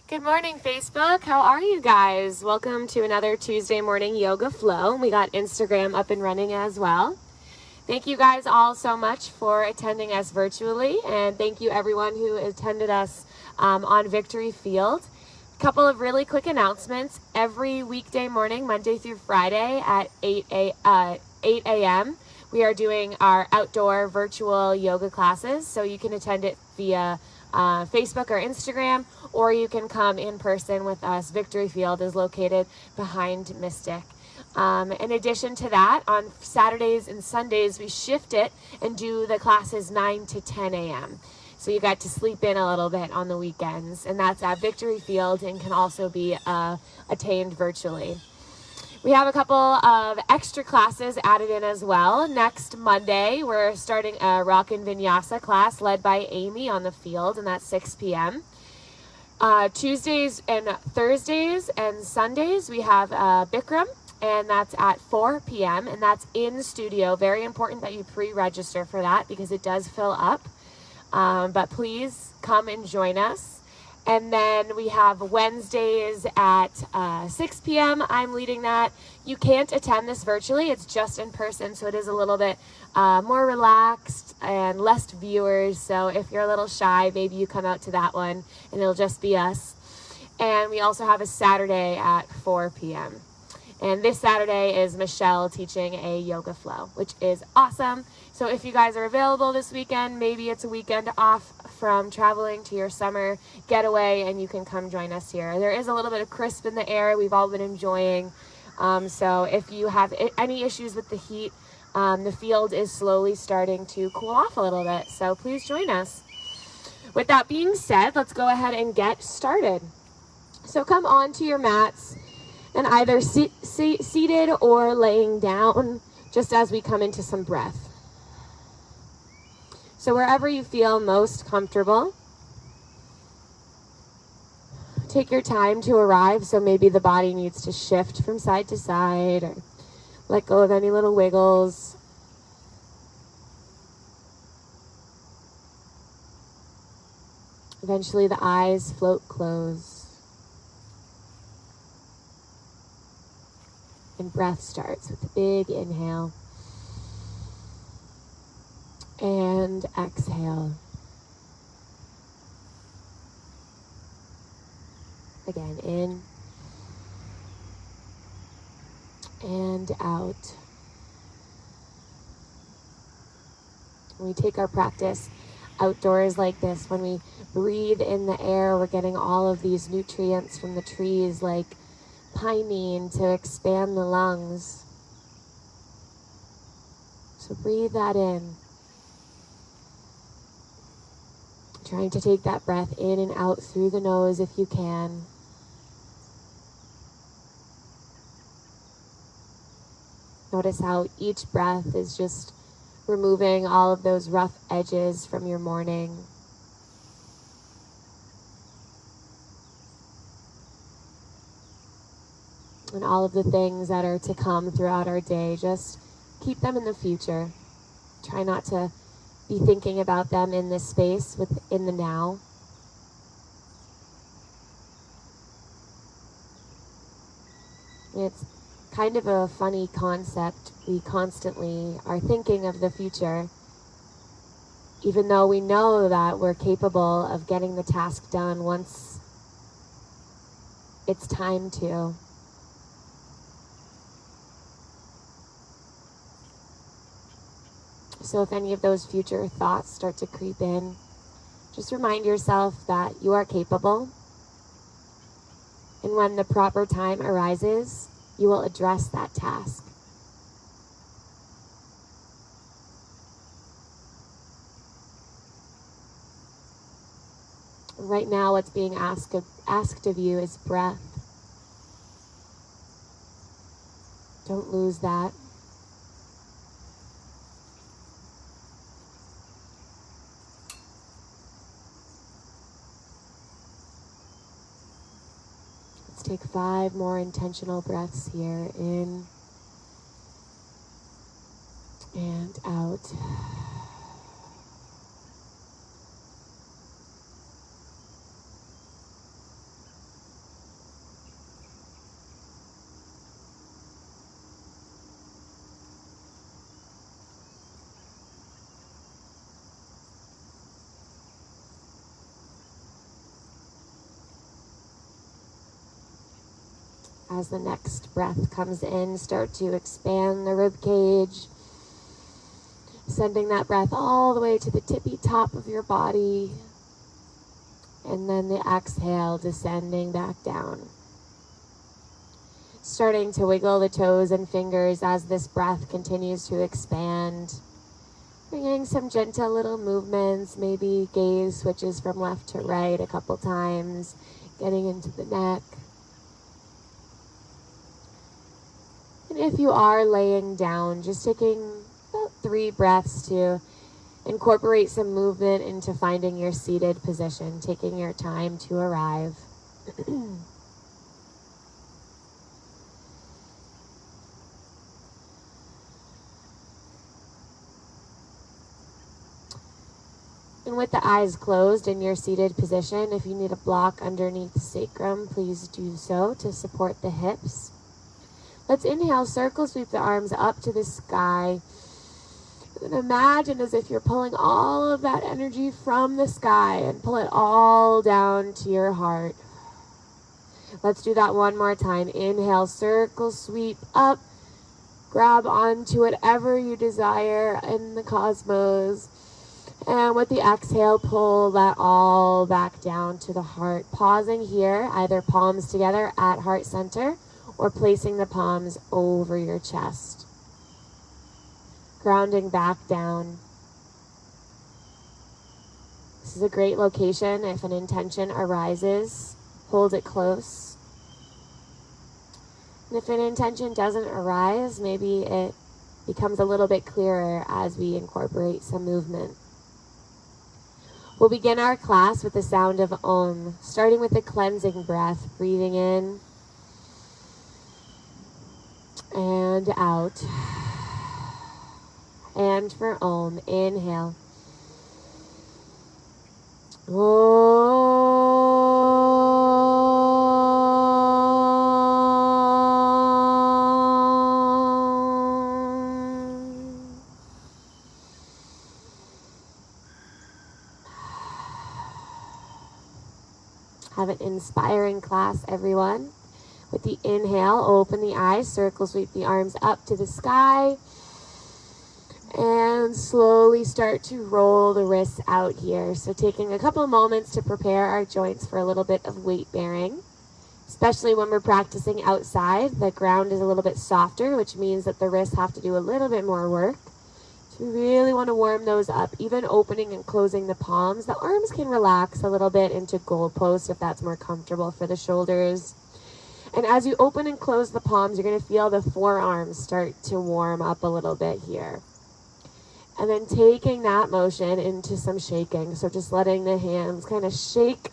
Good morning, Facebook. How are you guys? Welcome to another Tuesday morning yoga flow. We got Instagram up and running as well. Thank you guys all so much for attending us virtually, and thank you everyone who attended us on Victory Field. A couple of really quick announcements. Every weekday morning, Monday through Friday at 8 a.m., we are doing our outdoor virtual yoga classes, so you can attend it via Facebook or Instagram, or you can come in person with us. Victory Field is located behind Mystic. In addition to that, on Saturdays and Sundays, we shift it and do the classes 9 to 10 a.m. So you got to sleep in a little bit on the weekends, and that's at Victory Field and can also be attained virtually. We have a couple of extra classes added in as well. Next Monday, we're starting a Rock and Vinyasa class led by Amy on the field, and that's 6 p.m. Tuesdays and Thursdays and Sundays, we have Bikram, and that's at 4 p.m., and that's in studio. Very important that you pre-register for that because it does fill up. But please come and join us. And then we have Wednesdays at 6 p.m. I'm leading that. You can't attend this virtually. It's just in person, so it is a little bit more relaxed and less viewers. So if you're a little shy, maybe you come out to that one, and it'll just be us. And we also have a Saturday at 4 p.m. And this Saturday is Michelle teaching a yoga flow, which is awesome. So if you guys are available this weekend, maybe it's a weekend off from traveling to your summer getaway, and you can come join us here. There is a little bit of crisp in the air. We've all been enjoying. So if you have any issues with the heat, the field is slowly starting to cool off a little bit. So please join us. With that being said, let's go ahead and get started. So come onto your mats and either seated or laying down, just as we come into some breath. So wherever you feel most comfortable, take your time to arrive. So maybe the body needs to shift from side to side, or let go of any little wiggles. Eventually the eyes float closed. And breath starts with a big inhale and exhale. Again, in and out. When we take our practice outdoors like this, when we breathe in the air, we're getting all of these nutrients from the trees like pinene to expand the lungs. So breathe that in. Trying to take that breath in and out through the nose if you can. Notice how each breath is just removing all of those rough edges from your morning. And all of the things that are to come throughout our day, just keep them in the future. Try not to be thinking about them in this space within the now. It's kind of a funny concept. We constantly are thinking of the future, even though we know that we're capable of getting the task done once it's time to. So if any of those future thoughts start to creep in, just remind yourself that you are capable. And when the proper time arises, you will address that task. Right now, what's being asked of you is breath. Don't lose that. Take 5 more intentional breaths here, in and out. As the next breath comes in, start to expand the rib cage, sending that breath all the way to the tippy top of your body, and then the exhale descending back down. Starting to wiggle the toes and fingers as this breath continues to expand, bringing some gentle little movements, maybe gaze switches from left to right a couple times, getting into the neck. And if you are laying down, just taking about 3 breaths to incorporate some movement into finding your seated position, taking your time to arrive. And with the eyes closed in your seated position, if you need a block underneath the sacrum, please do so to support the hips. Let's inhale, circle sweep the arms up to the sky. And imagine as if you're pulling all of that energy from the sky and pull it all down to your heart. Let's do that one more time. Inhale, circle sweep up. Grab onto whatever you desire in the cosmos. And with the exhale, pull that all back down to the heart. Pausing here, either palms together at heart center or placing the palms over your chest. Grounding back down. This is a great location. If an intention arises, hold it close. And if an intention doesn't arise, maybe it becomes a little bit clearer as we incorporate some movement. We'll begin our class with the sound of Om, starting with a cleansing breath, breathing in and out. And for Om, inhale. Have an inspiring class, everyone. With the inhale, open the eyes, circle sweep the arms up to the sky, and slowly start to roll the wrists out here. So taking a couple moments to prepare our joints for a little bit of weight bearing, especially when we're practicing outside. The ground is a little bit softer, which means that the wrists have to do a little bit more work. So we really want to warm those up, even opening and closing the palms. The arms can relax a little bit into goalpost if that's more comfortable for the shoulders. And as you open and close the palms, you're going to feel the forearms start to warm up a little bit here. And then taking that motion into some shaking. So just letting the hands kind of shake.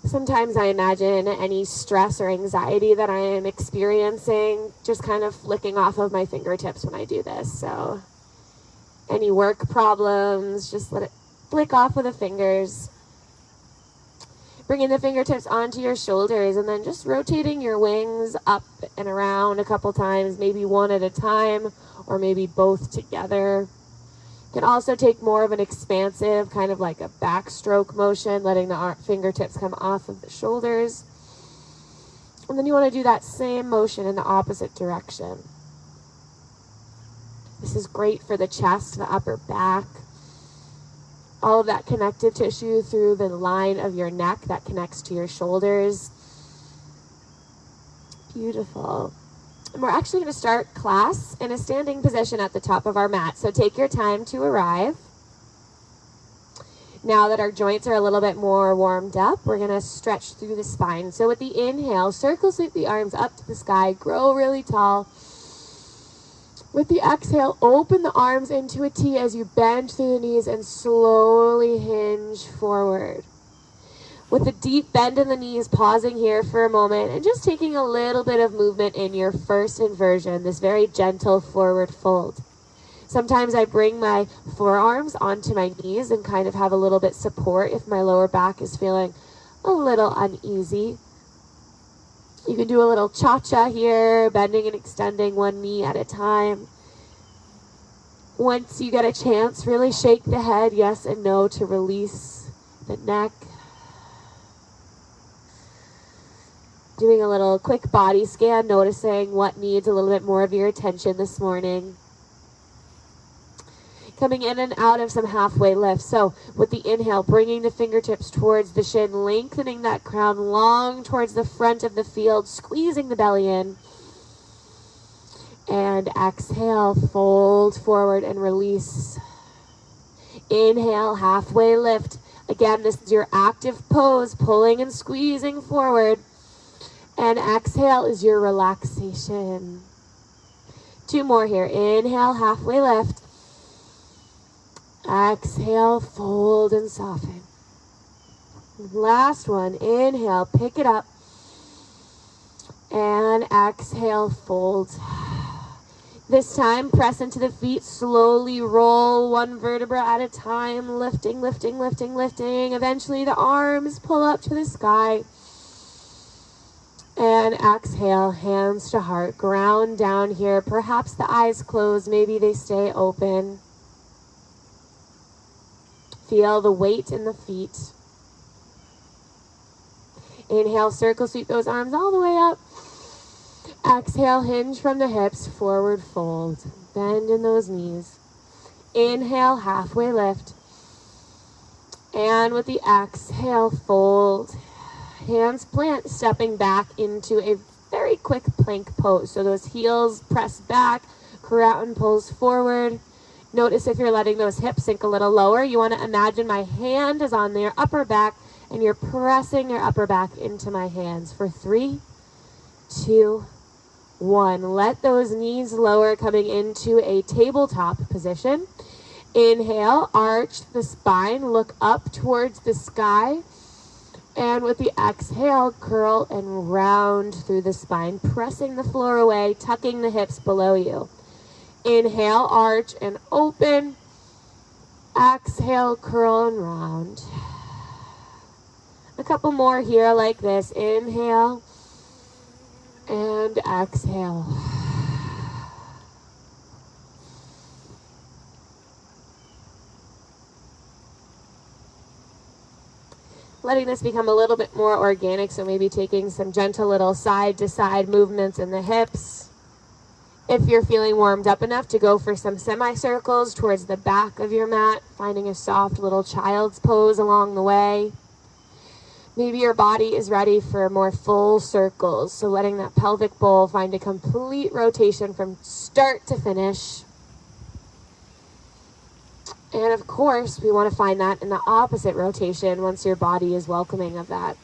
Sometimes I imagine any stress or anxiety that I am experiencing just kind of flicking off of my fingertips when I do this. So any work problems, just let it flick off with the fingers. Bringing the fingertips onto your shoulders and then just rotating your wings up and around a couple times, maybe one at a time or maybe both together. You can also take more of an expansive, kind of like a backstroke motion, letting the fingertips come off of the shoulders. And then you want to do that same motion in the opposite direction. This is great for the chest, the upper back, all of that connective tissue through the line of your neck that connects to your shoulders. Beautiful. And we're actually going to start class in a standing position at the top of our mat. So take your time to arrive. Now that our joints are a little bit more warmed up, we're going to stretch through the spine. So with the inhale, circle sweep the arms up to the sky, grow really tall. With the exhale, open the arms into a T as you bend through the knees and slowly hinge forward. With a deep bend in the knees, pausing here for a moment and just taking a little bit of movement in your first inversion, this very gentle forward fold. Sometimes I bring my forearms onto my knees and kind of have a little bit support if my lower back is feeling a little uneasy. You can do a little cha-cha here, bending and extending one knee at a time. Once you get a chance, really shake the head yes and no to release the neck. Doing a little quick body scan, noticing what needs a little bit more of your attention this morning. Coming in and out of some halfway lifts. So with the inhale, bringing the fingertips towards the shin, lengthening that crown long towards the front of the field, squeezing the belly in. And exhale, fold forward and release. Inhale, halfway lift. Again, this is your active pose, pulling and squeezing forward. And exhale is your relaxation. 2 more here. Inhale, halfway lift. Exhale, fold and soften. Last one. Inhale, pick it up. And exhale, fold. This time, press into the feet. Slowly roll 1 vertebra at a time. Lifting, lifting, lifting, lifting. Eventually, the arms pull up to the sky. And exhale, hands to heart. Ground down here. Perhaps the eyes closed. Maybe they stay open. Feel the weight in the feet. Inhale, circle sweep those arms all the way up. Exhale, hinge from the hips, forward fold. Bend in those knees. Inhale, halfway lift. And with the exhale, fold. Hands plant, stepping back into a very quick plank pose. So those heels press back, crown pulls forward. Notice if you're letting those hips sink a little lower. You want to imagine my hand is on your upper back and you're pressing your upper back into my hands for 3, 2, 1. Let those knees lower, coming into a tabletop position. Inhale, arch the spine, look up towards the sky. And with the exhale, curl and round through the spine, pressing the floor away, tucking the hips below you. Inhale, arch and open. Exhale, curl and round. A couple more here like this. Inhale and exhale. Letting this become a little bit more organic, so maybe taking some gentle little side-to-side movements in the hips. If you're feeling warmed up enough to go for some semicircles towards the back of your mat, finding a soft little child's pose along the way. Maybe your body is ready for more full circles, so letting that pelvic bowl find a complete rotation from start to finish. And of course, we want to find that in the opposite rotation once your body is welcoming of that.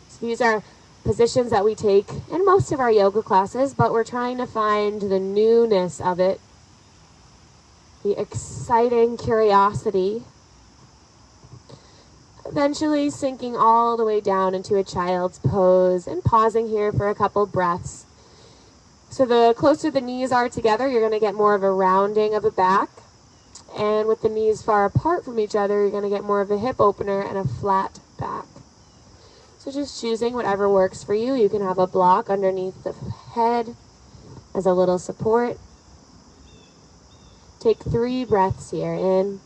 So these are positions that we take in most of our yoga classes, but we're trying to find the newness of it, the exciting curiosity, eventually sinking all the way down into a child's pose and pausing here for a couple breaths. So the closer the knees are together, you're going to get more of a rounding of the back. And with the knees far apart from each other, you're going to get more of a hip opener and a flat back. So just choosing whatever works for you. You can have a block underneath the head as a little support. Take 3 breaths here, in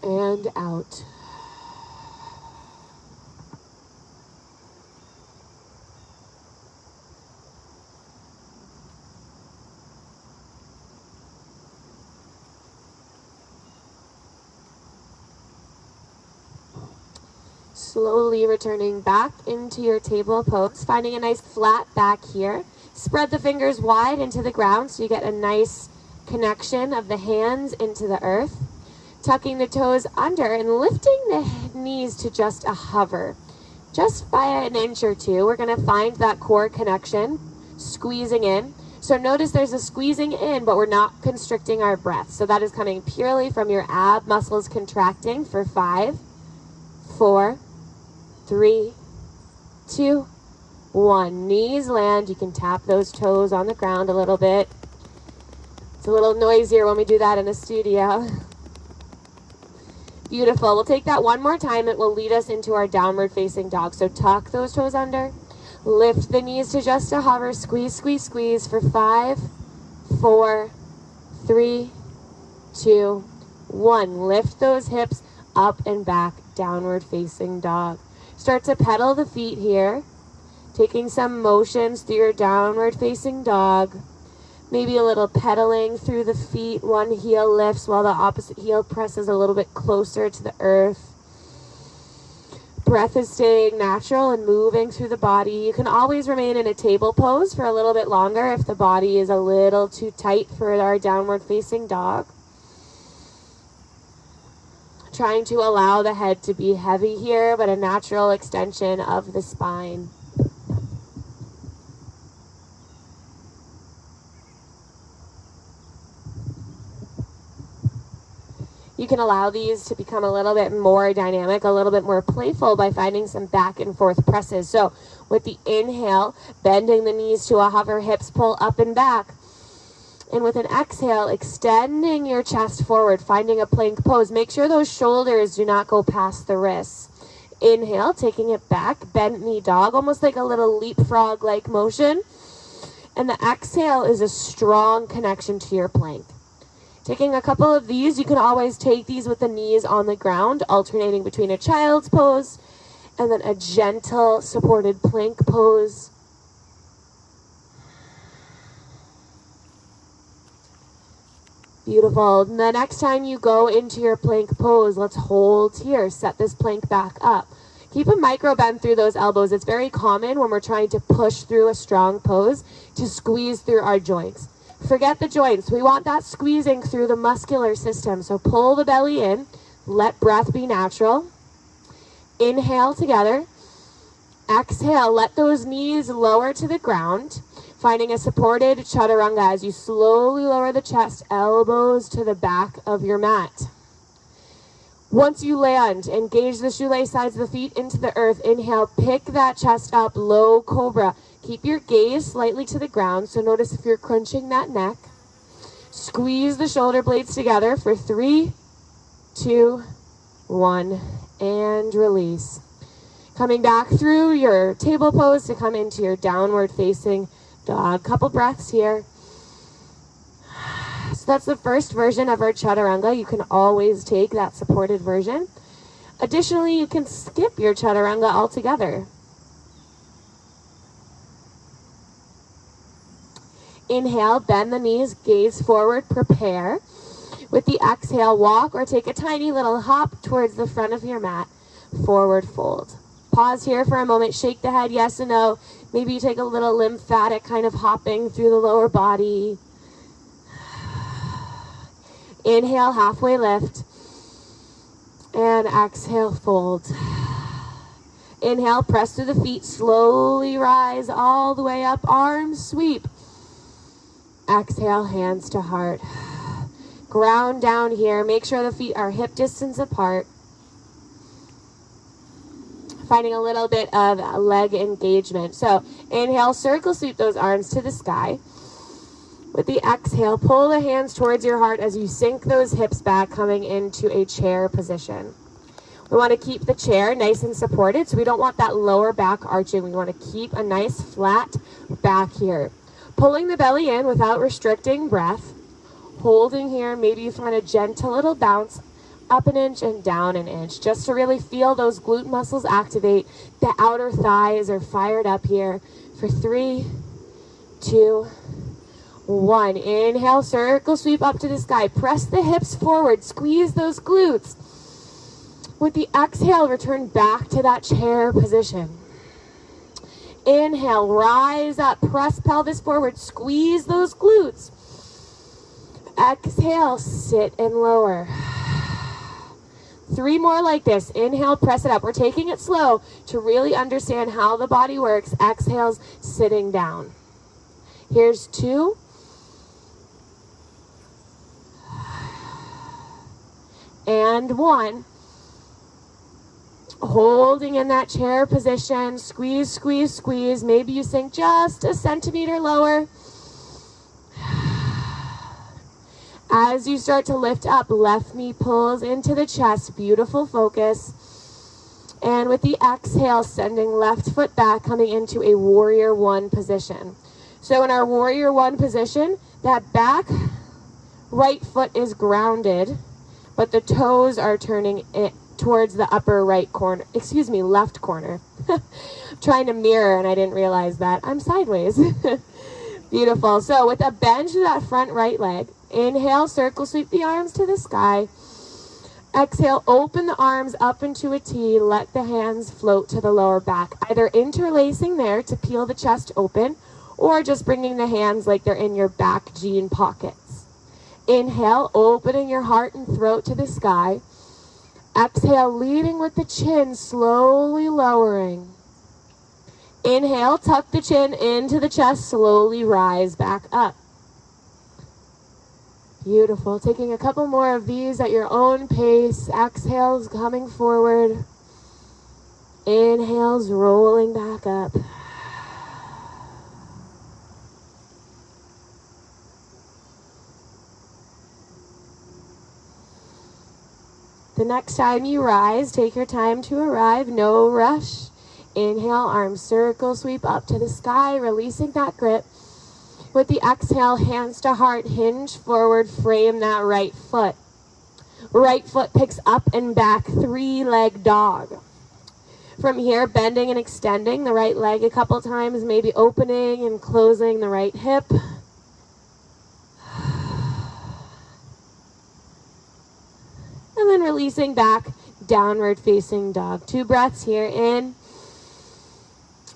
and out. Slowly returning back into your table pose, finding a nice flat back here. Spread the fingers wide into the ground so you get a nice connection of the hands into the earth. Tucking the toes under and lifting the knees to just a hover. Just by an inch or two, we're going to find that core connection, squeezing in. So notice there's a squeezing in, but we're not constricting our breath. So that is coming purely from your ab muscles contracting for 5, 4, 3, 2, 1. Knees land. You can tap those toes on the ground a little bit. It's a little noisier when we do that in a studio. Beautiful. We'll take that one more time. It will lead us into our downward facing dog. So tuck those toes under. Lift the knees to just a hover. Squeeze, squeeze, squeeze for 5, 4, 3, 2, 1. Lift those hips up and back, downward facing dog. Start to pedal the feet here, taking some motions through your downward facing dog. Maybe a little pedaling through the feet. One heel lifts while the opposite heel presses a little bit closer to the earth. Breath is staying natural and moving through the body. You can always remain in a table pose for a little bit longer if the body is a little too tight for our downward facing dog. Trying to allow the head to be heavy here, but a natural extension of the spine. You can allow these to become a little bit more dynamic, a little bit more playful by finding some back and forth presses. So with the inhale, bending the knees to a hover, hips pull up and back. And with an exhale, extending your chest forward, finding a plank pose. Make sure those shoulders do not go past the wrists. Inhale, taking it back, bent knee dog, almost like a little leapfrog-like motion. And the exhale is a strong connection to your plank. Taking a couple of these, you can always take these with the knees on the ground, alternating between a child's pose and then a gentle supported plank pose. Beautiful. The next time you go into your plank pose, let's hold here. Set this plank back up. Keep a micro bend through those elbows. It's very common when we're trying to push through a strong pose to squeeze through our joints. Forget the joints. We want that squeezing through the muscular system. So pull the belly in. Let breath be natural. Inhale together. Exhale. Let those knees lower to the ground. Finding a supported chaturanga as you slowly lower the chest, elbows to the back of your mat. Once you land, engage the shoelace sides of the feet into the earth. Inhale, pick that chest up, low cobra. Keep your gaze slightly to the ground, so notice if you're crunching that neck. Squeeze the shoulder blades together for 3, 2, 1, and release. Coming back through your table pose to come into your downward facing dog. Couple breaths here. So that's the first version of our chaturanga. You can always take that supported version. Additionally, you can skip your chaturanga altogether. Inhale, bend the knees, gaze forward, prepare. With the exhale, walk or take a tiny little hop towards the front of your mat. Forward fold. Pause here for a moment, shake the head, yes and no. Maybe you take a little lymphatic kind of hopping through the lower body. Inhale, halfway lift. And exhale, fold. Inhale, press through the feet, slowly rise all the way up, arms sweep. Exhale, hands to heart. Ground down here, make sure the feet are hip distance apart. Finding a little bit of leg engagement. So inhale, circle sweep those arms to the sky. With the exhale, pull the hands towards your heart as you sink those hips back, coming into a chair position. We want to keep the chair nice and supported, so we don't want that lower back arching. We want to keep a nice flat back here. Pulling the belly in without restricting breath. Holding here, maybe you find a gentle little bounce up an inch and down an inch, just to really feel those glute muscles activate. The outer thighs are fired up here for 3, 2, 1. Inhale, circle sweep up to the sky. Press the hips forward, squeeze those glutes. With the exhale, return back to that chair position. Inhale, rise up, press pelvis forward, squeeze those glutes. Exhale, sit and lower. 3 more like this. Inhale, press it up. We're taking it slow to really understand how the body works. Exhales, sitting down. Here's 2. And 1. Holding in that chair position. Squeeze, squeeze, squeeze. Maybe you sink just a centimeter lower. As you start to lift up, left knee pulls into the chest. Beautiful focus. And with the exhale, sending left foot back, coming into a warrior 1 position. So in our warrior 1 position, that back right foot is grounded, but the toes are turning towards the upper right corner, excuse me, left corner. I'm trying to mirror and I didn't realize that. I'm sideways. Beautiful. So with a bend to that front right leg, inhale, circle sweep the arms to the sky. Exhale, open the arms up into a T. Let the hands float to the lower back, either interlacing there to peel the chest open or just bringing the hands like they're in your back jean pockets. Inhale, opening your heart and throat to the sky. Exhale, leading with the chin, slowly lowering. Inhale, tuck the chin into the chest, slowly rise back up. Beautiful. Taking a couple more of these at your own pace. Exhales coming forward. Inhales rolling back up. The next time you rise, take your time to arrive. No rush. Inhale, arms circle, sweep up to the sky, releasing that grip. With the exhale, hands to heart, hinge forward, frame that right foot. Right foot picks up and back, 3-leg dog. From here, bending and extending the right leg a couple times, maybe opening and closing the right hip. And then releasing back, downward facing dog. 2 breaths here, in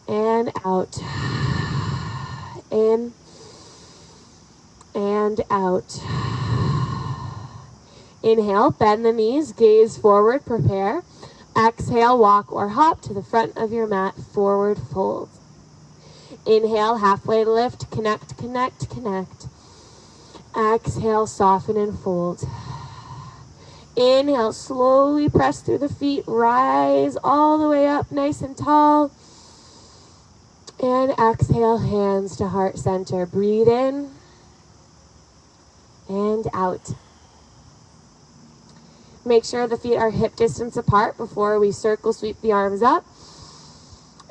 and out. In and out. Inhale, bend the knees, gaze forward, prepare. Exhale, walk or hop to the front of your mat, forward fold. Inhale, halfway lift, connect, connect, connect. Exhale, soften and fold. Inhale, slowly press through the feet, rise all the way up nice and tall. And exhale, hands to heart center. Breathe in and out. Make sure the feet are hip distance apart before we circle sweep the arms up.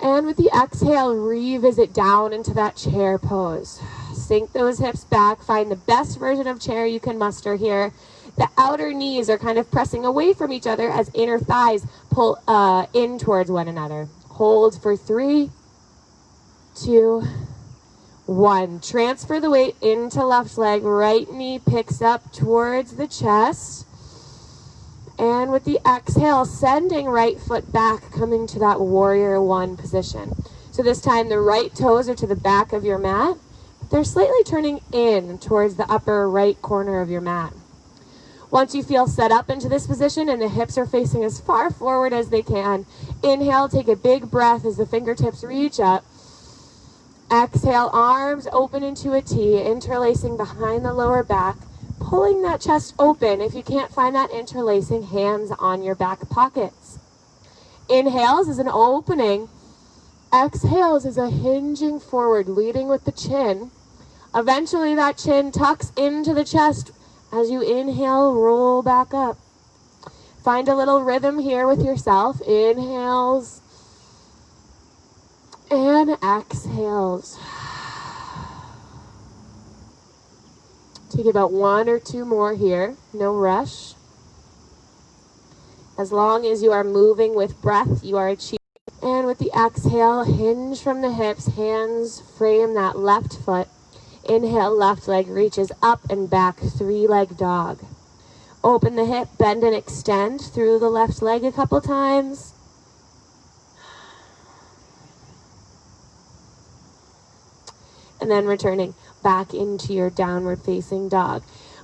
And with the exhale, revisit down into that chair pose. Sink those hips back. Find the best version of chair you can muster here. The outer knees are kind of pressing away from each other as inner thighs pull in towards one another. Hold for 3, 2, 1. Transfer the weight into left leg. Right knee picks up towards the chest. And with the exhale, sending right foot back, coming to that warrior 1 position. So this time the right toes are to the back of your mat. They're slightly turning in towards the upper right corner of your mat. Once you feel set up into this position and the hips are facing as far forward as they can, inhale, take a big breath as the fingertips reach up. Exhale, arms open into a T, interlacing behind the lower back, pulling that chest open. If you can't find that interlacing, hands on your back pockets. Inhales is an opening. Exhales is a hinging forward, leading with the chin. Eventually that chin tucks into the chest. As you inhale, roll back up. Find a little rhythm here with yourself. Inhales and exhales. Take about 1 or 2 more here. No rush. As long as you are moving with breath, you are achieving. And with the exhale, hinge from the hips, hands frame that left foot. Inhale, left leg reaches up and back, 3-leg dog. Open the hip, bend and extend through the left leg a couple times. And then returning back into your downward facing dog.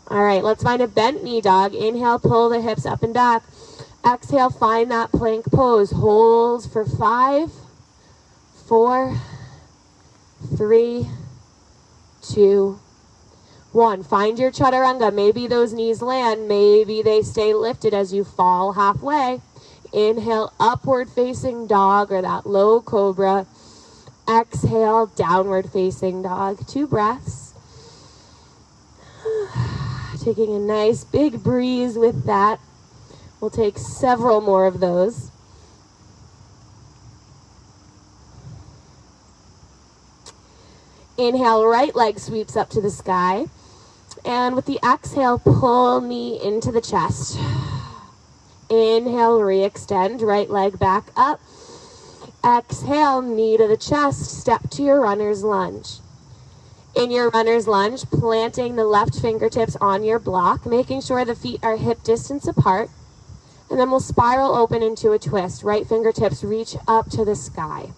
All right, let's find a bent knee dog. Inhale, pull the hips up and back. Exhale, find that plank pose. Hold for 5, 4, 3, 2, 1. Find your chaturanga. Maybe those knees land. Maybe they stay lifted as you fall halfway. Inhale, upward facing dog or that low cobra. Exhale, downward facing dog. 2 breaths. Taking a nice big breeze with that. We'll take several more of those. Inhale, right leg sweeps up to the sky. And with the exhale, pull knee into the chest. Inhale, re-extend, right leg back up. Exhale, knee to the chest, step to your runner's lunge. In your runner's lunge, planting the left fingertips on your block, making sure the feet are hip distance apart. And then we'll spiral open into a twist. Right fingertips reach up to the sky.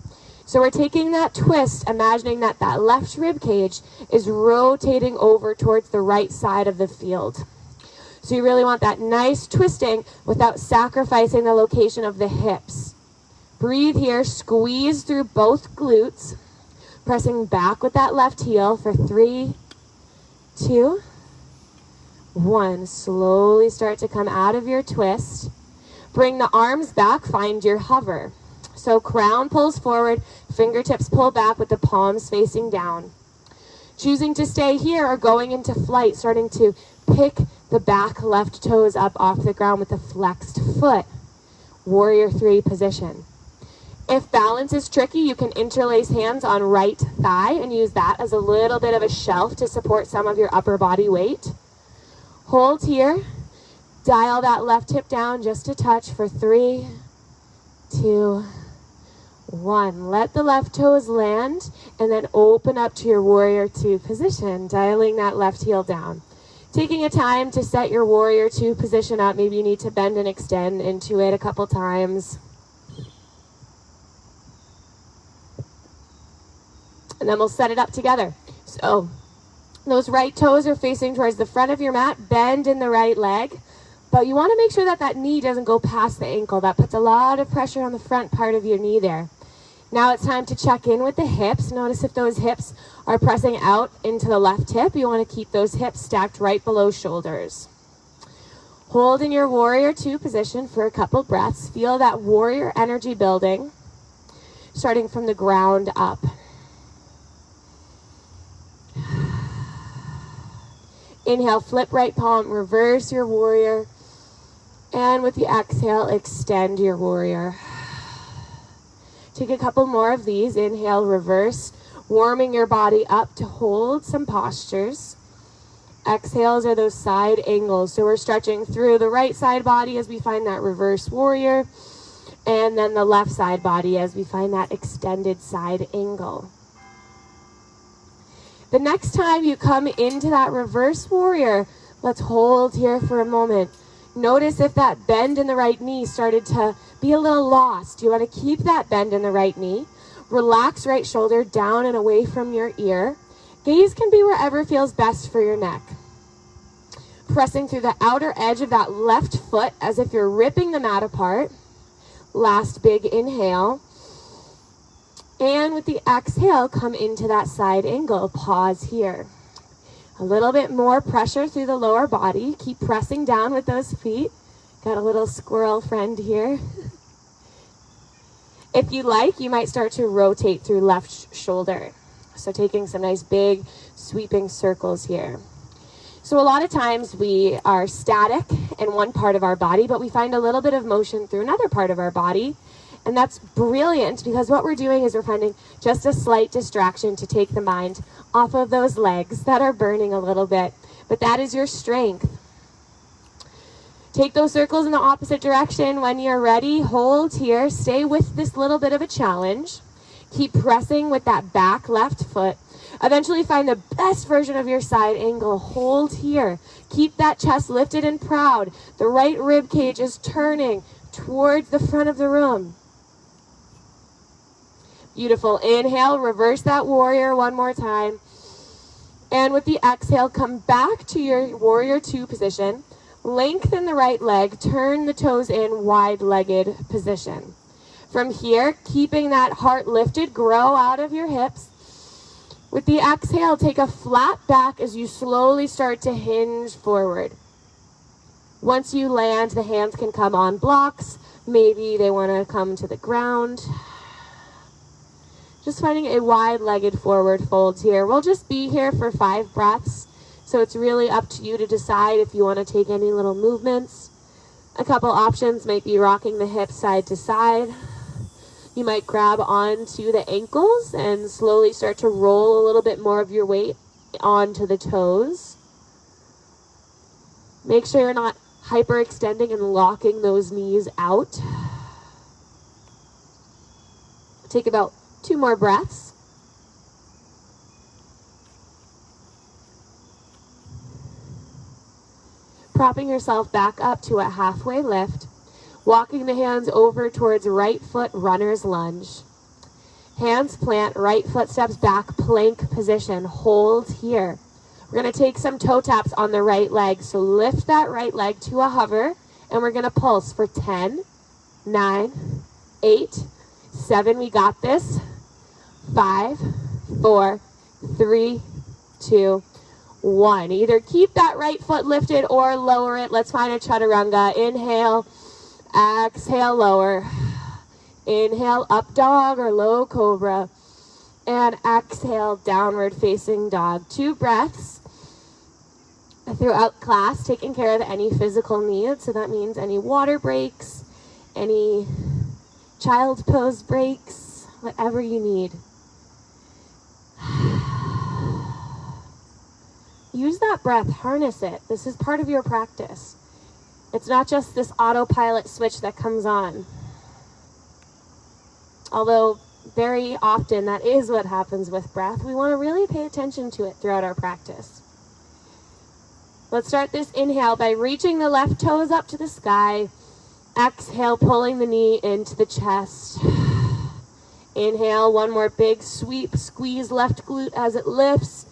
So we're taking that twist, imagining that that left rib cage is rotating over towards the right side of the field. So you really want that nice twisting without sacrificing the location of the hips. Breathe here, squeeze through both glutes, pressing back with that left heel for 3, 2, 1. Slowly start to come out of your twist. Bring the arms back, find your hover. So crown pulls forward, fingertips pull back with the palms facing down. Choosing to stay here or going into flight, starting to pick the back left toes up off the ground with the flexed foot. Warrior 3 position. If balance is tricky, you can interlace hands on right thigh and use that as a little bit of a shelf to support some of your upper body weight. Hold here. Dial that left hip down just a touch for 3, 2, 1. Let the left toes land and then open up to your Warrior 2 position, dialing that left heel down. Taking a time to set your Warrior 2 position up. Maybe you need to bend and extend into it a couple times. And then we'll set it up together. So those right toes are facing towards the front of your mat. Bend in the right leg. But you want to make sure that that knee doesn't go past the ankle. That puts a lot of pressure on the front part of your knee there. Now it's time to check in with the hips. Notice if those hips are pressing out into the left hip. You want to keep those hips stacked right below shoulders. Hold in your Warrior 2 position for a couple breaths. Feel that warrior energy building, starting from the ground up. Inhale, flip right palm, reverse your warrior. And with the exhale, extend your warrior. Take a couple more of these. Inhale, reverse, warming your body up to hold some postures. Exhales are those side angles. So we're stretching through the right side body as we find that reverse warrior. And then the left side body as we find that extended side angle. The next time you come into that reverse warrior, let's hold here for a moment. Notice if that bend in the right knee started to be a little lost. You want to keep that bend in the right knee. Relax right shoulder down and away from your ear. Gaze can be wherever feels best for your neck. Pressing through the outer edge of that left foot as if you're ripping the mat apart. Last big inhale. And with the exhale, come into that side angle. Pause here. A little bit more pressure through the lower body. Keep pressing down with those feet. Got a little squirrel friend here. If you like, you might start to rotate through left shoulder. So taking some nice big sweeping circles here. So a lot of times we are static in one part of our body, but we find a little bit of motion through another part of our body. And that's brilliant because what we're doing is we're finding just a slight distraction to take the mind off of those legs that are burning a little bit. But that is your strength. Take those circles in the opposite direction. When you're ready, hold here. Stay with this little bit of a challenge. Keep pressing with that back left foot. Eventually find the best version of your side angle. Hold here. Keep that chest lifted and proud. The right rib cage is turning towards the front of the room. Beautiful. Inhale, reverse that warrior one more time. And with the exhale, come back to your Warrior 2 position. Lengthen the right leg, turn the toes in, wide-legged position. From here, keeping that heart lifted, grow out of your hips. With the exhale, take a flat back as you slowly start to hinge forward. Once you land, the hands can come on blocks. Maybe they want to come to the ground. Just finding a wide-legged forward fold here. We'll just be here for 5 breaths. So it's really up to you to decide if you want to take any little movements. A couple options might be rocking the hips side to side. You might grab onto the ankles and slowly start to roll a little bit more of your weight onto the toes. Make sure you're not hyperextending and locking those knees out. Take about 2 more breaths. Propping yourself back up to a halfway lift, walking the hands over towards right foot runner's lunge. Hands plant, right foot steps back, plank position. Hold here. We're going to take some toe taps on the right leg. So lift that right leg to a hover, and we're going to pulse for 10, 9, 8, 7. We got this. 5, 4, 3, 2, 1. Either keep that right foot lifted or lower it. Let's find a chaturanga. Inhale, exhale, lower. Inhale, up dog or low cobra. And exhale, downward facing dog. 2 breaths throughout class, taking care of any physical needs. So that means any water breaks, any child pose breaks, whatever you need. Use that breath, harness it. This is part of your practice. It's not just this autopilot switch that comes on. Although very often that is what happens with breath, we want to really pay attention to it throughout our practice. Let's start this inhale by reaching the left toes up to the sky. Exhale, pulling the knee into the chest. Inhale, 1 more big sweep, squeeze left glute as it lifts.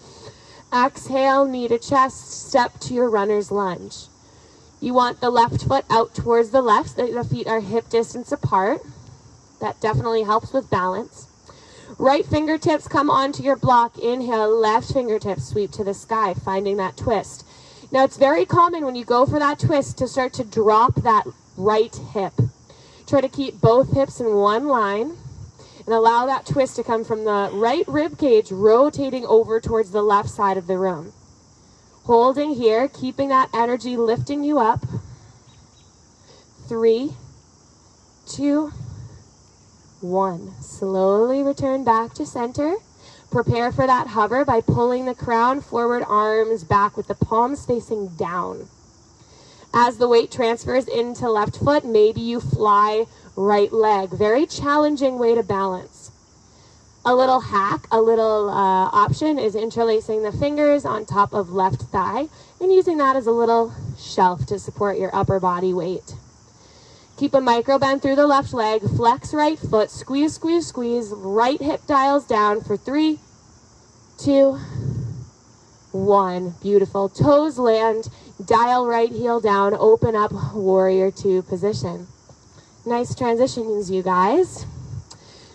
Exhale, knee to chest, step to your runner's lunge. You want the left foot out towards the left, so the feet are hip distance apart. That definitely helps with balance. Right fingertips come onto your block. Inhale, left fingertips sweep to the sky, finding that twist. Now, it's very common when you go for that twist to start to drop that right hip. Try to keep both hips in one line and allow that twist to come from the right rib cage, rotating over towards the left side of the room. Holding here, keeping that energy lifting you up. 3, 2, 1. Slowly return back to center. Prepare for that hover by pulling the crown forward, arms back with the palms facing down. As the weight transfers into left foot, maybe you fly right leg. Very challenging way to balance. A little hack, a little option is interlacing the fingers on top of left thigh and using that as a little shelf to support your upper body weight. Keep a micro bend through the left leg, flex right foot, squeeze, squeeze, squeeze, right hip dials down for 3, 2, 1. Beautiful. Toes land, dial right heel down, open up, warrior 2 position. Nice transitions, you guys.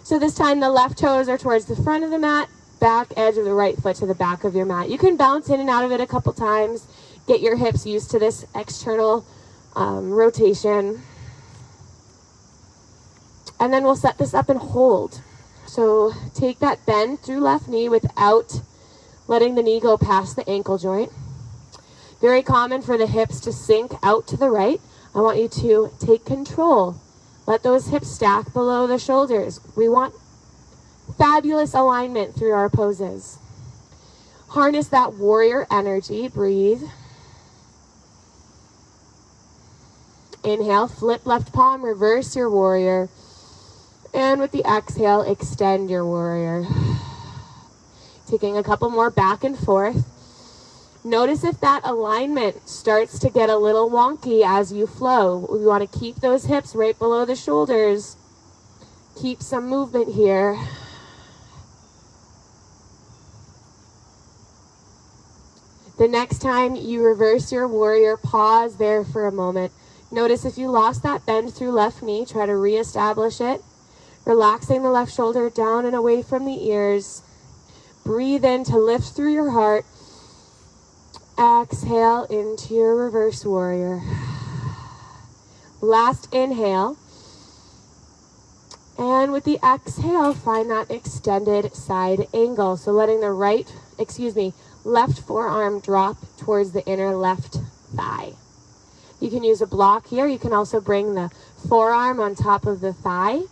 So this time the left toes are towards the front of the mat, back edge of the right foot to the back of your mat. You can bounce in and out of it a couple times, get your hips used to this external rotation. And then we'll set this up and hold. So take that bend through left knee without letting the knee go past the ankle joint. Very common for the hips to sink out to the right. I want you to take control. Let those hips stack below the shoulders. We want fabulous alignment through our poses. Harness that warrior energy. Breathe. Inhale, flip left palm, reverse your warrior. And with the exhale, extend your warrior. Taking a couple more back and forth. Notice if that alignment starts to get a little wonky as you flow. We want to keep those hips right below the shoulders. Keep some movement here. The next time you reverse your warrior, pause there for a moment. Notice if you lost that bend through left knee, try to reestablish it. Relaxing the left shoulder down and away from the ears. Breathe in to lift through your heart. Exhale into your reverse warrior. Last inhale. And with the exhale, find that extended side angle. So letting the left forearm drop towards the inner left thigh. You can use a block here. You can also bring the forearm on top of the thigh.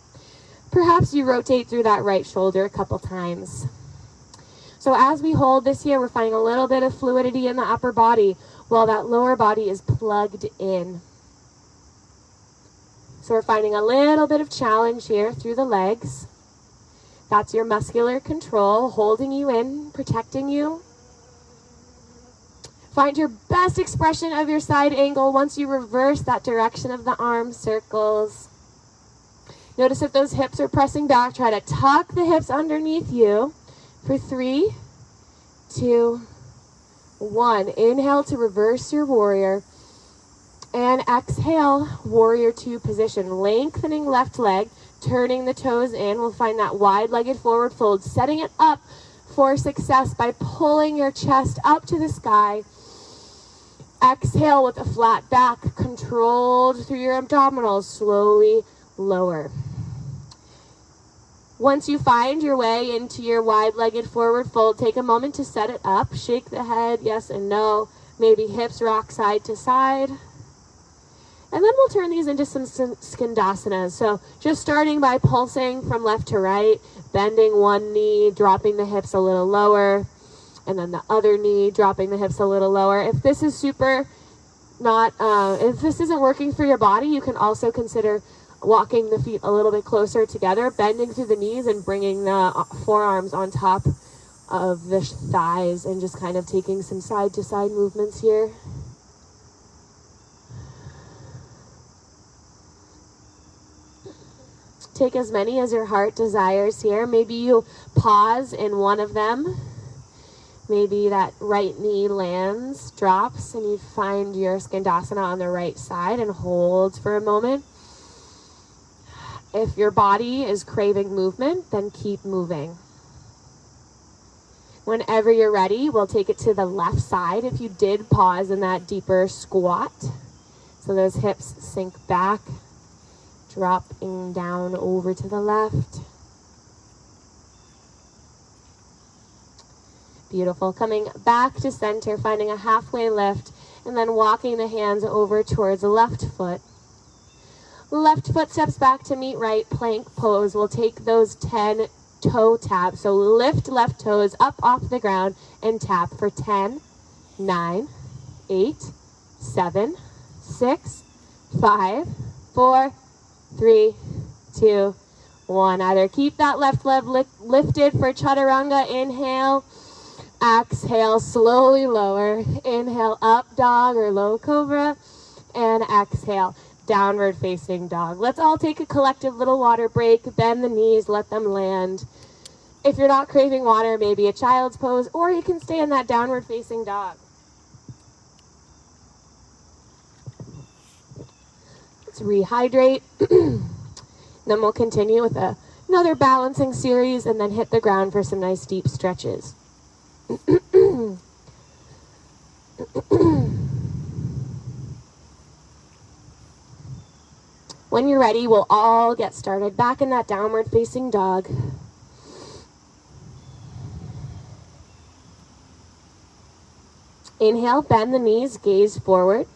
Perhaps you rotate through that right shoulder a couple times. So as we hold this here, we're finding a little bit of fluidity in the upper body while that lower body is plugged in. So we're finding a little bit of challenge here through the legs. That's your muscular control, holding you in, protecting you. Find your best expression of your side angle once you reverse that direction of the arm circles. Notice if those hips are pressing back. Try to tuck the hips underneath you for 3, 2, 1. Inhale to reverse your warrior. And exhale, warrior 2 position. Lengthening left leg, turning the toes in. We'll find that wide-legged forward fold, setting it up for success by pulling your chest up to the sky. Exhale with a flat back, controlled through your abdominals, slowly lower. Once you find your way into your wide-legged forward fold, take a moment to set it up. Shake the head, yes and no. Maybe hips rock side to side. And then we'll turn these into some skandasanas. So just starting by pulsing from left to right, bending one knee, dropping the hips a little lower, and then the other knee, dropping the hips a little lower. If this is if this isn't working for your body, you can also consider walking the feet a little bit closer together, bending through the knees and bringing the forearms on top of the thighs and just kind of taking some side to side movements here. Take as many as your heart desires here. Maybe you pause in one of them. Maybe that right knee lands, drops, and you find your skandasana on the right side and hold for a moment. If your body is craving movement, then keep moving. Whenever you're ready, we'll take it to the left side if you did pause in that deeper squat. So those hips sink back, dropping down over to the left. Beautiful. Coming back to center, finding a halfway lift, and then walking the hands over towards the left foot. Left foot steps back to meet right, plank pose. We'll take those 10 toe taps. So lift left toes up off the ground and tap for 10, 9, 8, 7, 6, 5, 4, 3, 2, 1. Either keep that left leg lifted for chaturanga. Inhale. Exhale, slowly lower. Inhale, up dog or low cobra. And exhale, downward facing dog. Let's all take a collective little water break. Bend the knees, let them land. If you're not craving water, maybe a child's pose, or you can stay in that downward facing dog. Let's rehydrate. Then we'll continue with another balancing series and then hit the ground for some nice deep stretches. When you're ready, we'll all get started back in that downward facing dog. Inhale, bend the knees, gaze forward.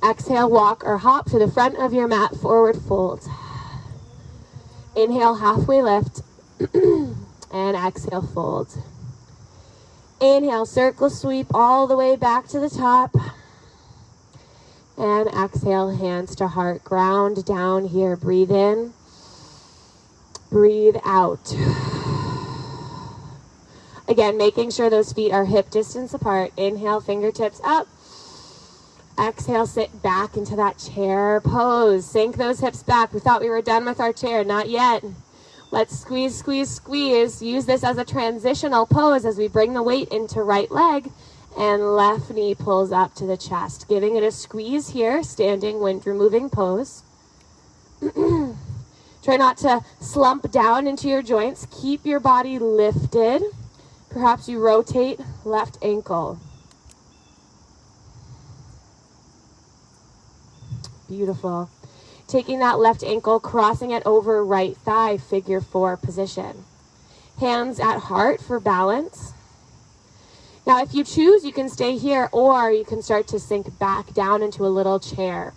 Exhale, walk or hop to the front of your mat, forward fold. Inhale, halfway lift, and exhale, fold. Inhale, circle sweep all the way back to the top. And exhale, hands to heart, ground down here. Breathe in, breathe out. Again, making sure those feet are hip distance apart. Inhale, fingertips up. Exhale, sit back into that chair pose. Sink those hips back. We thought we were done with our chair. Not yet. Let's squeeze, squeeze, squeeze. Use this as a transitional pose as we bring the weight into right leg and left knee pulls up to the chest. Giving it a squeeze here, standing wind removing pose. Try not to slump down into your joints. Keep your body lifted. Perhaps you rotate left ankle. Beautiful. Taking that left ankle, crossing it over right thigh, figure 4 position. Hands at heart for balance. Now, if you choose, you can stay here, or you can start to sink back down into a little chair.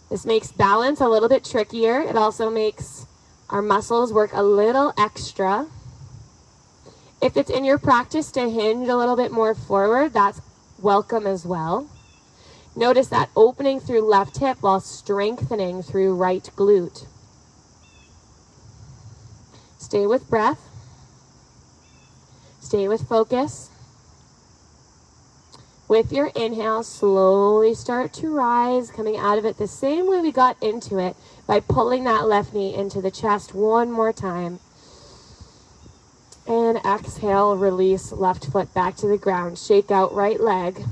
This makes balance a little bit trickier. It also makes our muscles work a little extra. If it's in your practice to hinge a little bit more forward, that's welcome as well. Notice that opening through left hip while strengthening through right glute. Stay with breath. Stay with focus. With your inhale, slowly start to rise, coming out of it the same way we got into it, by pulling that left knee into the chest one more time. And exhale, release left foot back to the ground. Shake out right leg.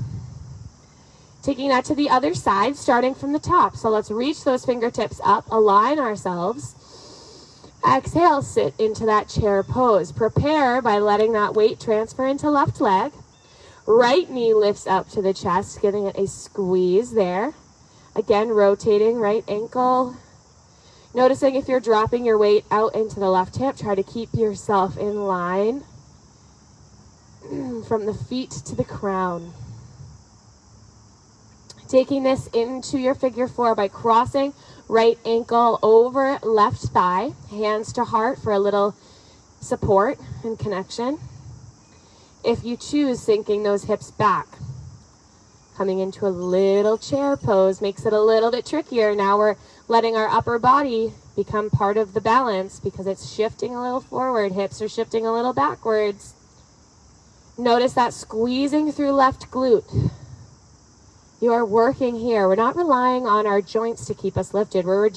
Taking that to the other side, starting from the top. So let's reach those fingertips up, align ourselves. Exhale, sit into that chair pose. Prepare by letting that weight transfer into left leg. Right knee lifts up to the chest, giving it a squeeze there. Again, rotating right ankle. Noticing if you're dropping your weight out into the left hip, try to keep yourself in line from the feet to the crown. Taking this into your figure four by crossing right ankle over left thigh, hands to heart for a little support and connection. If you choose, sinking those hips back. Coming into a little chair pose makes it a little bit trickier. Now we're letting our upper body become part of the balance because it's shifting a little forward. Hips are shifting a little backwards. Notice that squeezing through left glute. You are working here. We're not relying on our joints to keep us lifted. We're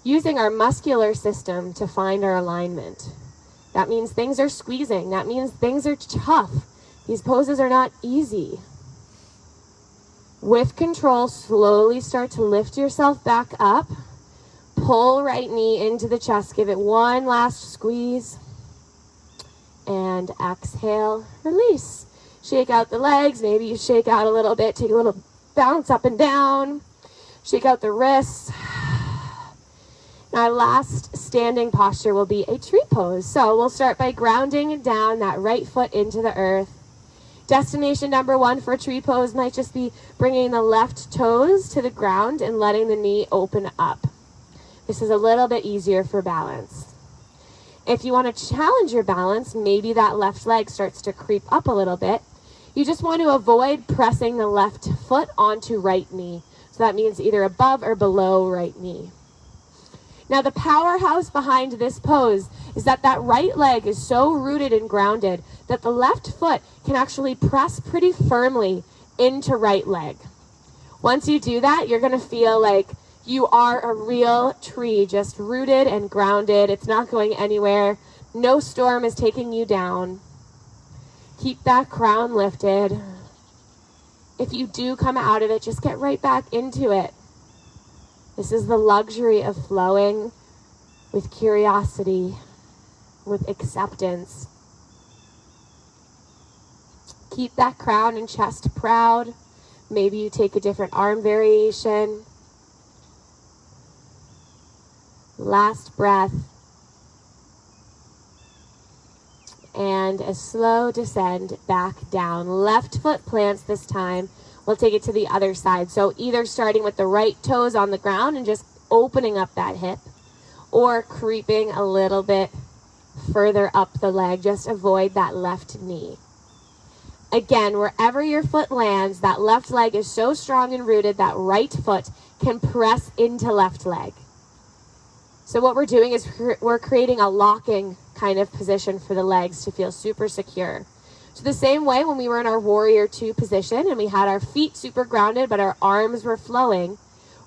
using our muscular system to find our alignment. That means things are squeezing. That means things are tough. These poses are not easy. With control, slowly start to lift yourself back up. Pull right knee into the chest. Give it one last squeeze. And exhale, release. Shake out the legs. Maybe you shake out a little bit. Take a little bounce up and down. Shake out the wrists. Our last standing posture will be a tree pose. So we'll start by grounding down that right foot into the earth. Destination number one for tree pose might just be bringing the left toes to the ground and letting the knee open up. This is a little bit easier for balance. If you want to challenge your balance, maybe that left leg starts to creep up a little bit. You just want to avoid pressing the left foot onto right knee. So that means either above or below right knee. Now the powerhouse behind this pose is that right leg is so rooted and grounded that the left foot can actually press pretty firmly into right leg. Once you do that, you're going to feel like you are a real tree, just rooted and grounded. It's not going anywhere. No storm is taking you down. Keep that crown lifted. If you do come out of it, just get right back into it. This is the luxury of flowing with curiosity, with acceptance. Keep that crown and chest proud. Maybe you take a different arm variation. Last breath. And a slow descend back down. Left foot plants this time. We'll take it to the other side. So either starting with the right toes on the ground and just opening up that hip, or creeping a little bit further up the leg. Just avoid that left knee. Again, wherever your foot lands, that left leg is so strong and rooted that right foot can press into left leg. So what we're doing is we're creating a locking kind of position for the legs to feel super secure. So the same way when we were in our warrior two position and we had our feet super grounded but our arms were flowing,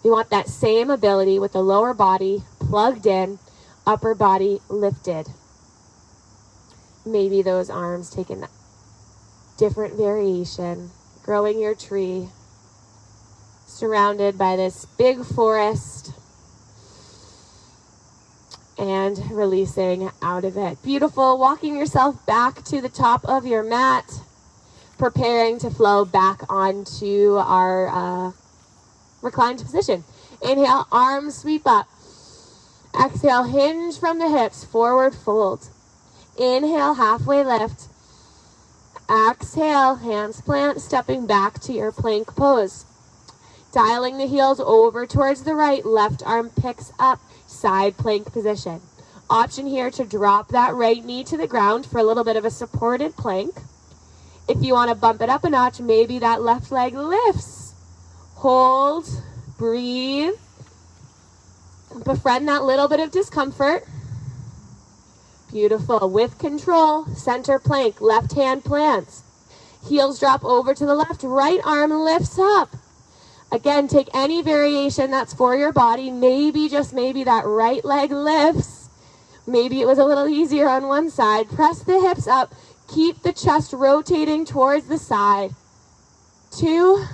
we want that same ability with the lower body plugged in, upper body lifted. Maybe those arms taking a different variation, growing your tree, surrounded by this big forest, and releasing out of it. Beautiful. Walking yourself back to the top of your mat, preparing to flow back onto our reclined position. Inhale, arms sweep up. Exhale, hinge from the hips, forward fold. Inhale, halfway lift. Exhale, hands plant, stepping back to your plank pose. Dialing the heels over towards the right, left arm picks up, side plank position. Option here to drop that right knee to the ground for a little bit of a supported plank. If you want to bump it up a notch, maybe that left leg lifts Hold, breathe. Befriend that little bit of discomfort. Beautiful. With control, center plank, left hand plants. Heels drop over to the left, right arm lifts up. Again, take any variation that's for your body. Maybe, just maybe, that right leg lifts. Maybe it was a little easier on one side. Press the hips up. Keep the chest rotating towards the side. 2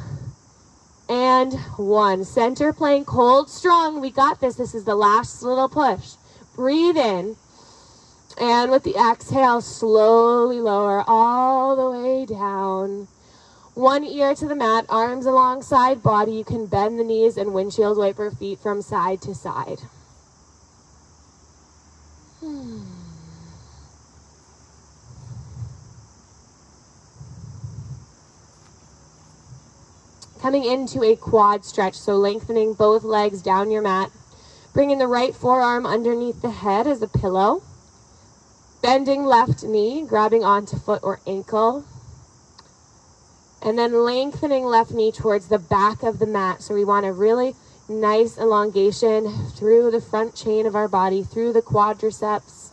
and 1. Center plank, hold strong. We got this. This is the last little push. Breathe in. And with the exhale, slowly lower all the way down. One ear to the mat, arms alongside body. You can bend the knees and windshield wiper feet from side to side. Coming into a quad stretch, so lengthening both legs down your mat. Bringing the right forearm underneath the head as a pillow. Bending left knee, grabbing onto foot or ankle. And then lengthening left knee towards the back of the mat. So we want a really nice elongation through the front chain of our body, through the quadriceps.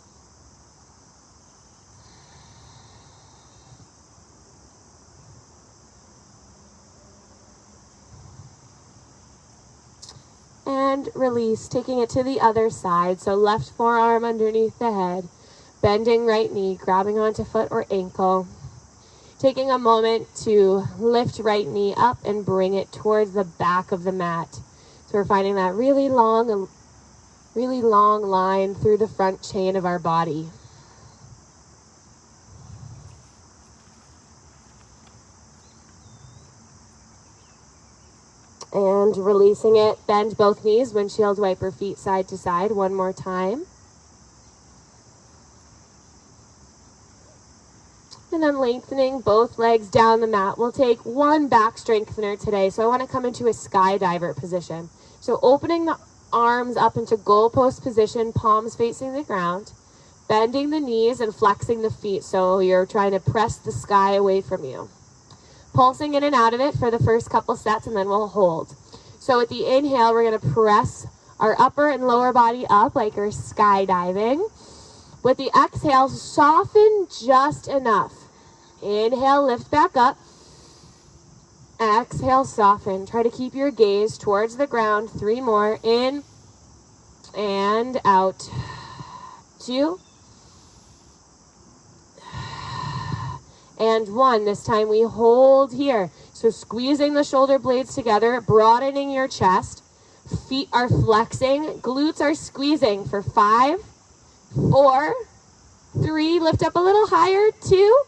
And release, taking it to the other side. So left forearm underneath the head. Bending right knee, grabbing onto foot or ankle. Taking a moment to lift right knee up and bring it towards the back of the mat. So we're finding that really long line through the front chain of our body. And releasing it, bend both knees, windshield wiper feet side to side. One more time. And then lengthening both legs down the mat. We'll take one back strengthener today. So I want to come into a skydiver position. So opening the arms up into goalpost position, palms facing the ground. Bending the knees and flexing the feet. So you're trying to press the sky away from you. Pulsing in and out of it for the first couple sets, and then we'll hold. So with the inhale, we're going to press our upper and lower body up like we're skydiving. With the exhale, soften just enough. Inhale, lift back up. Exhale, soften. Try to keep your gaze towards the ground. 3 more. In and out. 2 and 1. This time we hold here. So squeezing the shoulder blades together, broadening your chest. Feet are flexing. Glutes are squeezing for 5, 4, 3. Lift up a little higher. 2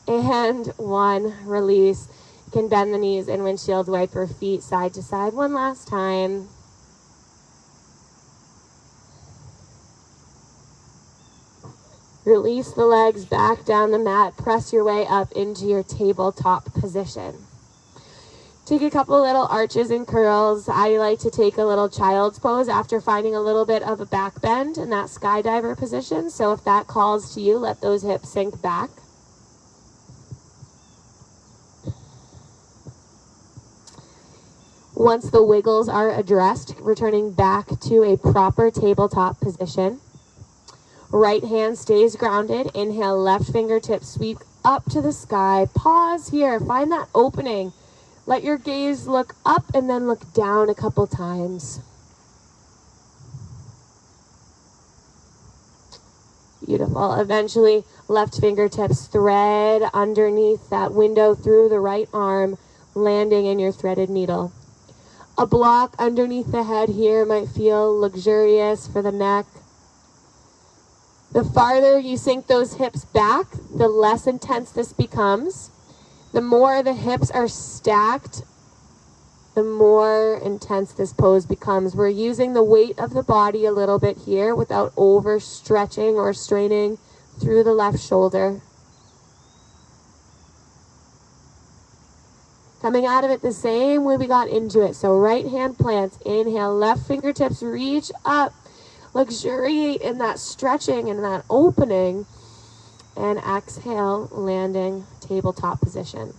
and 1. Release. You can bend the knees and windshield wiper feet side to side. One last time. Release the legs back down the mat. Press your way up into your tabletop position. Take a couple little arches and curls. I like to take a little child's pose after finding a little bit of a back bend in that skydiver position. So if that calls to you, let those hips sink back. Once the wiggles are addressed, returning back to a proper tabletop position. Right hand stays grounded. Inhale, left fingertips sweep up to the sky. Pause here. Find that opening. Let your gaze look up and then look down a couple times. Beautiful. Eventually, left fingertips thread underneath that window through the right arm, landing in your threaded needle. A block underneath the head here might feel luxurious for the neck. The farther you sink those hips back, the less intense this becomes. The more the hips are stacked, the more intense this pose becomes. We're using the weight of the body a little bit here without overstretching or straining through the left shoulder. Coming out of it the same way we got into it. So right hand plants, inhale, left fingertips reach up. Luxuriate in that stretching and that opening. And exhale, landing tabletop position.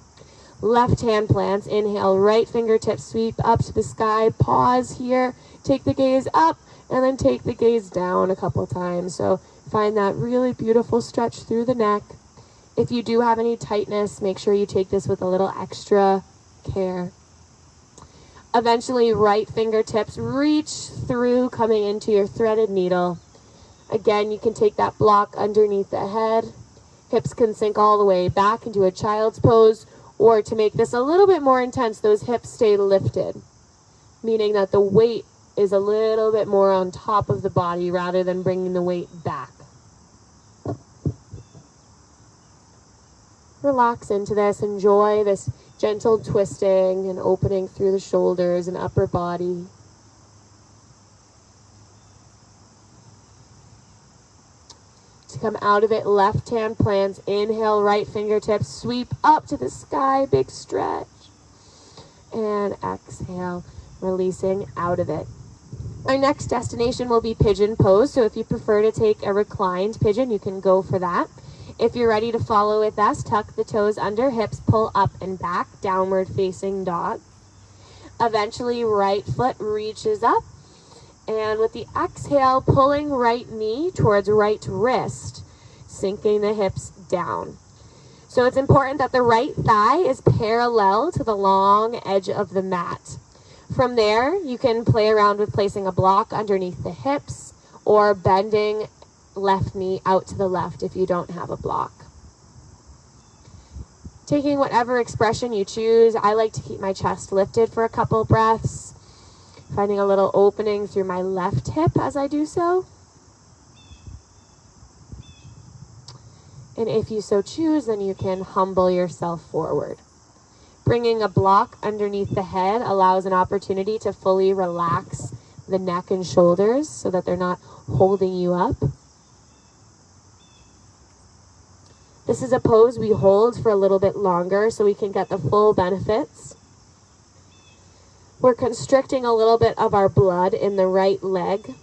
Left hand plants. Inhale, right fingertips sweep up to the sky. Pause here. Take the gaze up and then take the gaze down a couple times. So find that really beautiful stretch through the neck. If you do have any tightness, make sure you take this with a little extra care. Eventually, right fingertips reach through, coming into your threaded needle. Again, you can take that block underneath the head. Hips can sink all the way back into a child's pose, or to make this a little bit more intense, those hips stay lifted, meaning that the weight is a little bit more on top of the body rather than bringing the weight back. Relax into this. Enjoy this gentle twisting and opening through the shoulders and upper body. To come out of it, left hand plants. Inhale, right fingertips sweep up to the sky, big stretch. And exhale, releasing out of it. Our next destination will be Pigeon Pose, so if you prefer to take a reclined pigeon, you can go for that. If you're ready to follow with us, tuck the toes under, hips pull up and back, downward facing dog. Eventually, right foot reaches up, and with the exhale, pulling right knee towards right wrist, sinking the hips down. So it's important that the right thigh is parallel to the long edge of the mat. From there, you can play around with placing a block underneath the hips or bending left knee out to the left if you don't have a block. Taking whatever expression you choose. I like to keep my chest lifted for a couple breaths, finding a little opening through my left hip as I do so. And if you so choose, then you can humble yourself forward. Bringing a block underneath the head allows an opportunity to fully relax the neck and shoulders so that they're not holding you up. This is a pose we hold for a little bit longer so we can get the full benefits. We're constricting a little bit of our blood in the right leg,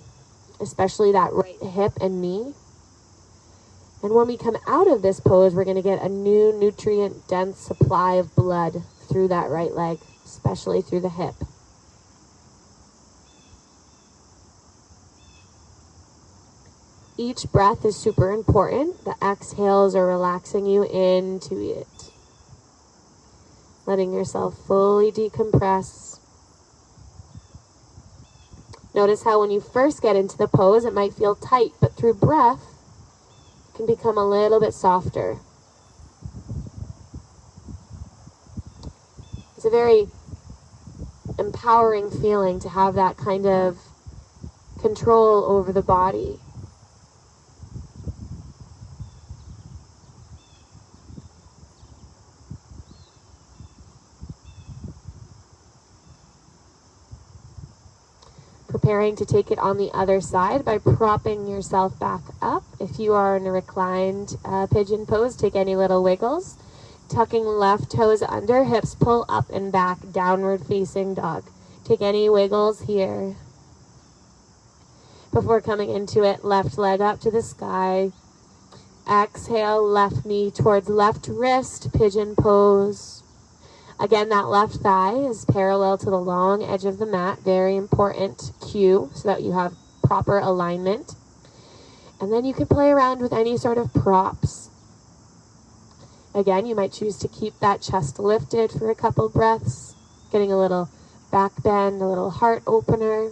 especially that right hip and knee. And when we come out of this pose, we're going to get a new nutrient-dense supply of blood through that right leg, especially through the hip. Each breath is super important. The exhales are relaxing you into it. Letting yourself fully decompress. Notice how when you first get into the pose, it might feel tight, but through breath, it can become a little bit softer. It's a very empowering feeling to have that kind of control over the body. Preparing to take it on the other side by propping yourself back up. If you are in a reclined pigeon pose, take any little wiggles. Tucking left toes under, hips pull up and back, downward facing dog. Take any wiggles here. Before coming into it, left leg up to the sky. Exhale, left knee towards left wrist, pigeon pose. Again, that left thigh is parallel to the long edge of the mat. Very important cue so that you have proper alignment. And then you can play around with any sort of props. Again, you might choose to keep that chest lifted for a couple breaths, getting a little back bend, a little heart opener.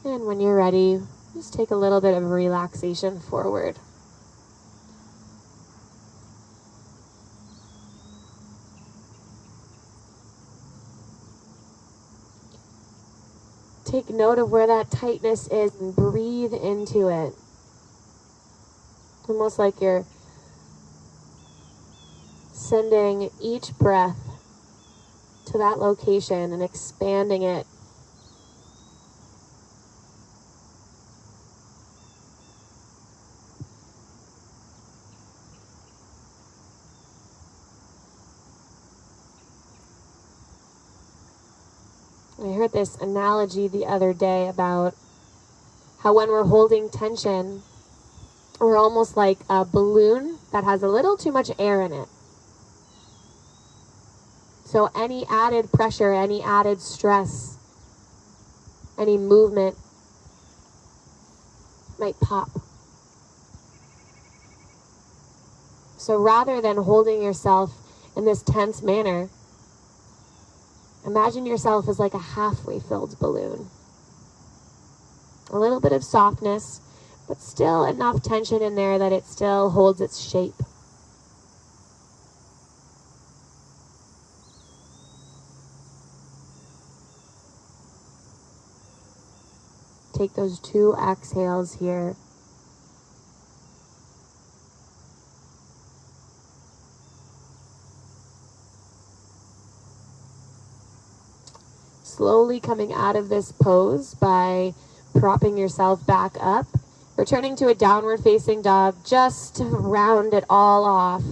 And when you're ready, just take a little bit of relaxation forward. Take note of where that tightness is and breathe into it. Almost like you're sending each breath to that location and expanding it. I heard this analogy the other day about how when we're holding tension, or almost like a balloon that has a little too much air in it. So any added pressure, any added stress, any movement might pop. So rather than holding yourself in this tense manner, imagine yourself as like a halfway filled balloon. A little bit of softness, but still enough tension in there that it still holds its shape. Take those 2 exhales here. Slowly coming out of this pose by propping yourself back up, returning to a downward facing dog just to round it all off,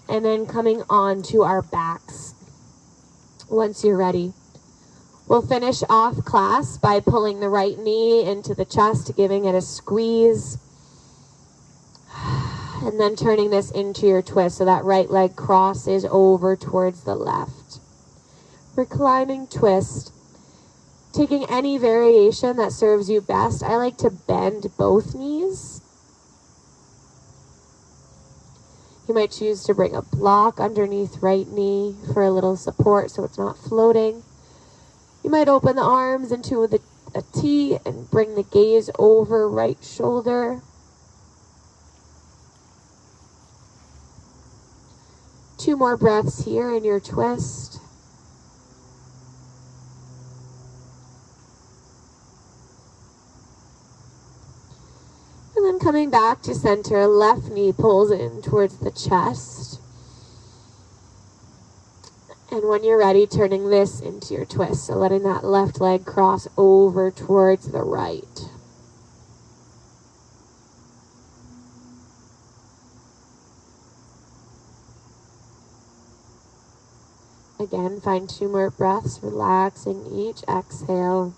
and then coming on to our backs. Once you're ready, we'll finish off class by pulling the right knee into the chest, giving it a squeeze, and then turning this into your twist so that right leg crosses over towards the left. Reclining twist. Taking any variation that serves you best. I like to bend both knees. You might choose to bring a block underneath right knee for a little support so it's not floating. You might open the arms into a T and bring the gaze over right shoulder. Two more breaths here in your twist. And then coming back to center, left knee pulls in towards the chest. And when you're ready, turning this into your twist. So letting that left leg cross over towards the right. Again, find 2 more breaths, relaxing each exhale.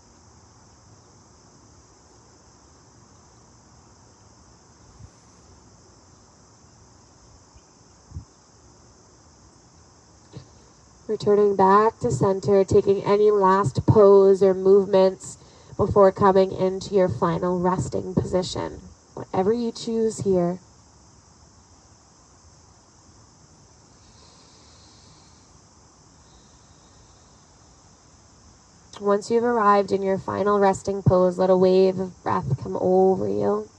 Returning back to center, taking any last pose or movements before coming into your final resting position. Whatever you choose here. Once you've arrived in your final resting pose, let a wave of breath come over you.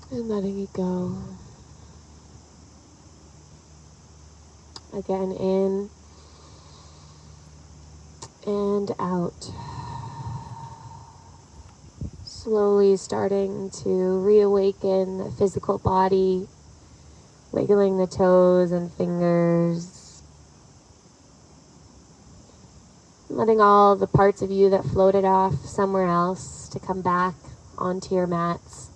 And letting it go. Again, in and out. Slowly starting to reawaken the physical body, wiggling the toes and fingers. Letting all the parts of you that floated off somewhere else to come back onto your mats.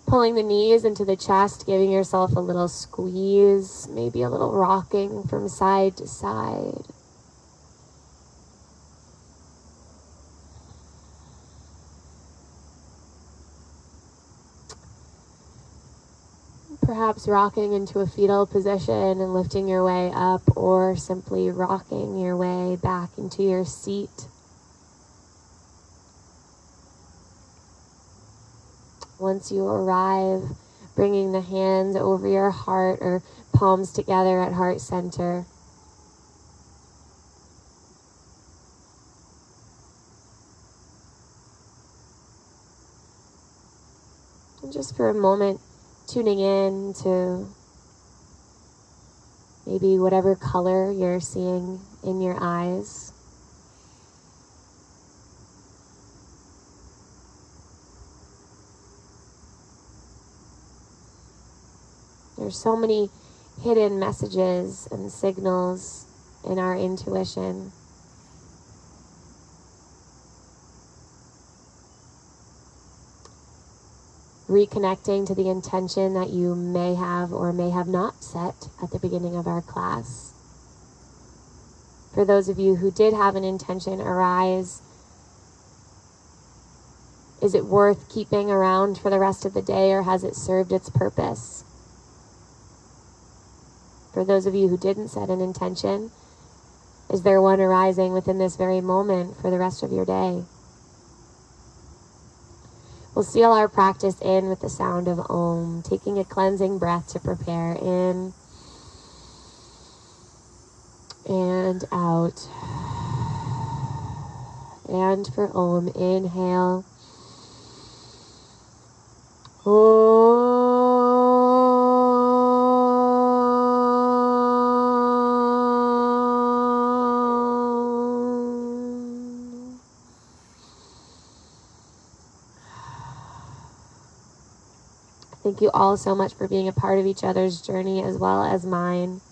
Pulling the knees into the chest, giving yourself a little squeeze, maybe a little rocking from side to side. Perhaps rocking into a fetal position and lifting your way up, or simply rocking your way back into your seat. Once you arrive, bringing the hands over your heart or palms together at heart center. And just for a moment, tuning in to maybe whatever color you're seeing in your eyes. There's so many hidden messages and signals in our intuition. Reconnecting to the intention that you may have or may have not set at the beginning of our class. For those of you who did have an intention arise, is it worth keeping around for the rest of the day, or has it served its purpose? For those of you who didn't set an intention, is there one arising within this very moment for the rest of your day? We'll seal our practice in with the sound of Om, taking a cleansing breath to prepare. In and out. And for Om, inhale. Om. Thank you all so much for being a part of each other's journey as well as mine.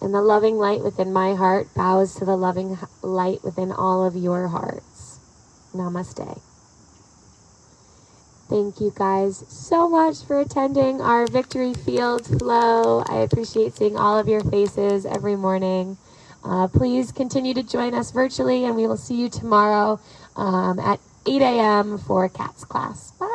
And the loving light within my heart bows to the loving light within all of your hearts. Namaste. Thank you guys so much for attending our Victory Field flow. I appreciate seeing all of your faces every morning. Please continue to join us virtually, and we will see you tomorrow at 8 a.m. for Kat's class. Bye.